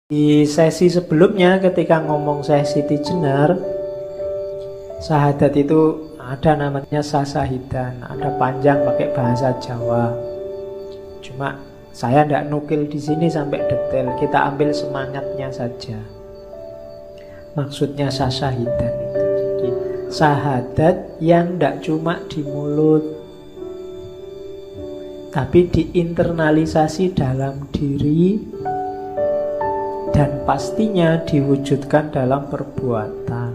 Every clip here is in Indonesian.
Di sesi sebelumnya ketika ngomong sesi Tijenar, syahadat itu ada namanya sasahidan, ada panjang pakai bahasa Jawa. Cuma saya tidak nukil di sini sampai detail, kita ambil semangatnya saja. Maksudnya sasahidan itu jadi syahadat yang tidak cuma di mulut, tapi diinternalisasi dalam diri dan pastinya diwujudkan dalam perbuatan.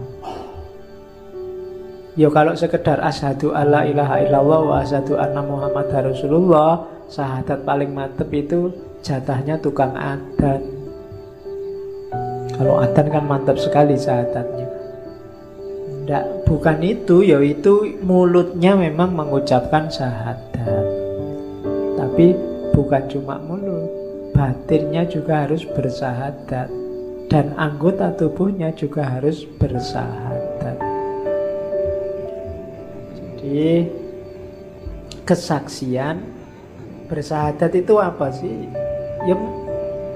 Ya kalau sekedar asyhadu alla ilaha illallah wa asyhadu anna muhammadar rasulullah, syahadat paling mantep itu jatahnya tukang adzan. Kalau adzan kan mantap sekali syahadatnya. Nggak, bukan itu, yaitu mulutnya memang mengucapkan syahadat. Tapi bukan cuma mulut, batinnya juga harus bersyahadat, dan anggota tubuhnya juga harus bersyahadat. Jadi kesaksian bersyahadat itu apa sih? Ya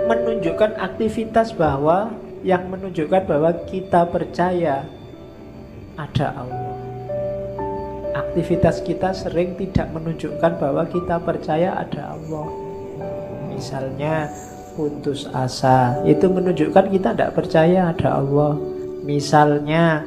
menunjukkan aktivitas bahwa yang menunjukkan bahwa kita percaya ada Allah. Aktivitas kita sering tidak menunjukkan bahwa kita percaya ada Allah. Misalnya putus asa, itu menunjukkan kita tidak percaya ada Allah. Misalnya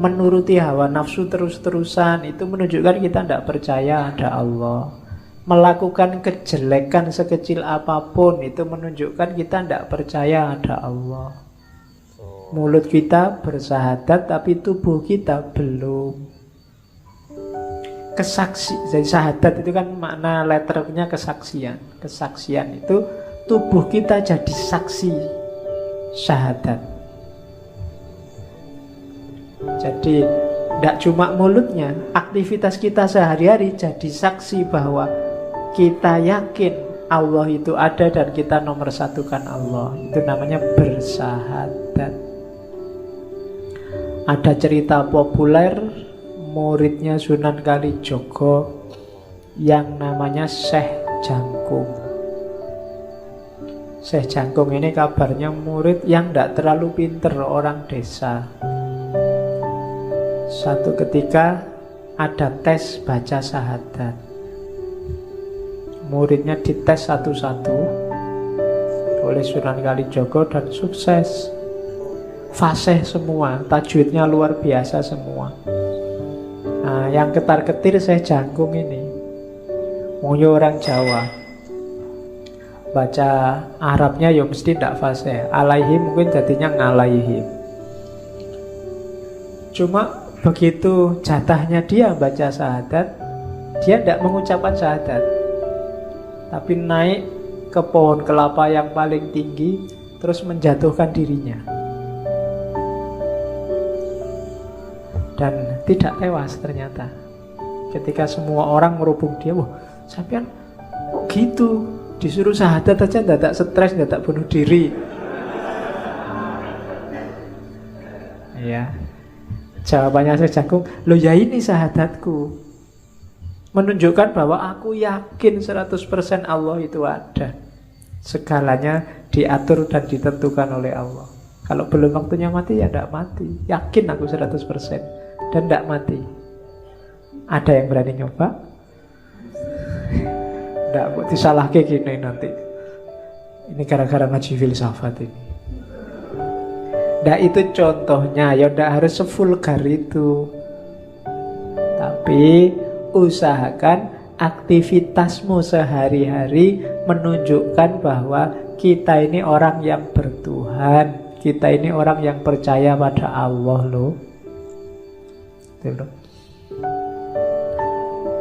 menuruti hawa nafsu terus-terusan, itu menunjukkan kita tidak percaya ada Allah. Melakukan kejelekan sekecil apapun, itu menunjukkan kita tidak percaya ada Allah. Mulut kita bersyahadat tapi tubuh kita belum. Kesaksi, jadi syahadat itu kan makna letternya kesaksian. Kesaksian itu tubuh kita jadi saksi syahadat. Jadi tidak cuma mulutnya, aktivitas kita sehari-hari jadi saksi bahwa kita yakin Allah itu ada dan kita nomor satukan Allah. Itu namanya bersyahadat. Ada cerita populer muridnya Sunan Kalijogo yang namanya Syekh Jangkung. Syekh Jangkung ini kabarnya murid yang tidak terlalu pinter, orang desa. Suatu ketika ada tes baca syahadat. Muridnya dites satu-satu oleh Sunan Kalijogo dan sukses. Fasih semua, tajwidnya luar biasa semua. Nah, yang ketar-ketir saya Jangkung ini, mungkin orang Jawa, baca Arabnya ya mesti tidak fasih. Alaihim mungkin jadinya ngalaihim. Cuma begitu jatahnya dia baca syahadat, dia tidak mengucapkan syahadat, tapi naik ke pohon kelapa yang paling tinggi, terus menjatuhkan dirinya. Dan tidak tewas ternyata. Ketika semua orang merubung dia, wah sampean kok gitu, disuruh syahadat aja tidak stres, tidak bunuh diri. Ya, jawabannya Syekh Jangkung, loh ya ini syahadatku, menunjukkan bahwa aku yakin 100% Allah itu ada. Segalanya diatur dan ditentukan oleh Allah. Kalau belum waktunya mati ya tidak mati. Yakin aku 100% dan tidak mati. Ada yang berani nyoba? Tidak, buat disalah kayak gini nanti. Ini gara-gara ngaji filsafat ini. Nah itu contohnya, ya tidak harus sevulgar itu. Tapi usahakan aktivitasmu sehari-hari menunjukkan bahwa kita ini orang yang bertuhan, kita ini orang yang percaya pada Allah loh. Itu loh.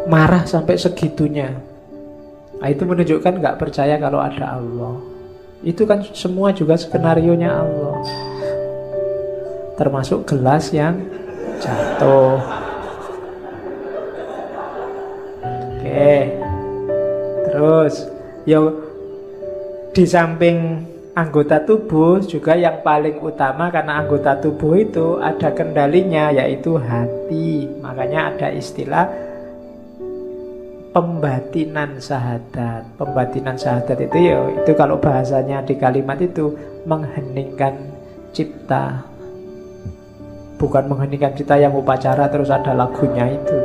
Marah sampai segitunya, nah, itu menunjukkan nggak percaya kalau ada Allah. Itu kan semua juga skenarionya Allah. Termasuk gelas yang jatuh. Oke. Terus ya di samping anggota tubuh juga yang paling utama, karena anggota tubuh itu ada kendalinya, yaitu hati. Makanya ada istilah pembatinan syahadat. Pembatinan syahadat itu ya, itu kalau bahasanya di kalimat itu mengheningkan cipta. Bukan mengheningkan cipta yang upacara terus ada lagunya itu.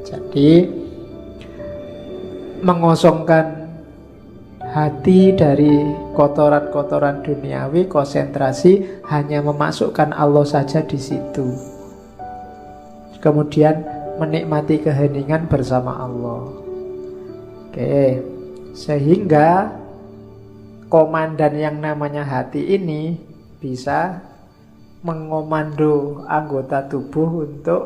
Jadi mengosongkan hati dari kotoran-kotoran duniawi, konsentrasi hanya memasukkan Allah saja di situ. Kemudian menikmati keheningan bersama Allah. Oke, sehingga komandan yang namanya hati ini bisa mengomando anggota tubuh untuk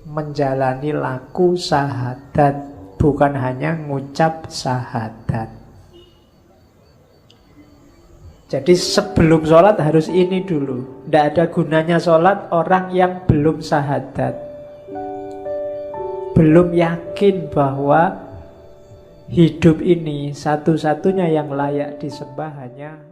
menjalani laku syahadat, bukan hanya ngucap syahadat. Jadi sebelum sholat harus ini dulu. Tidak ada gunanya sholat orang yang belum syahadat, belum yakin bahwa hidup ini satu-satunya yang layak disembah hanya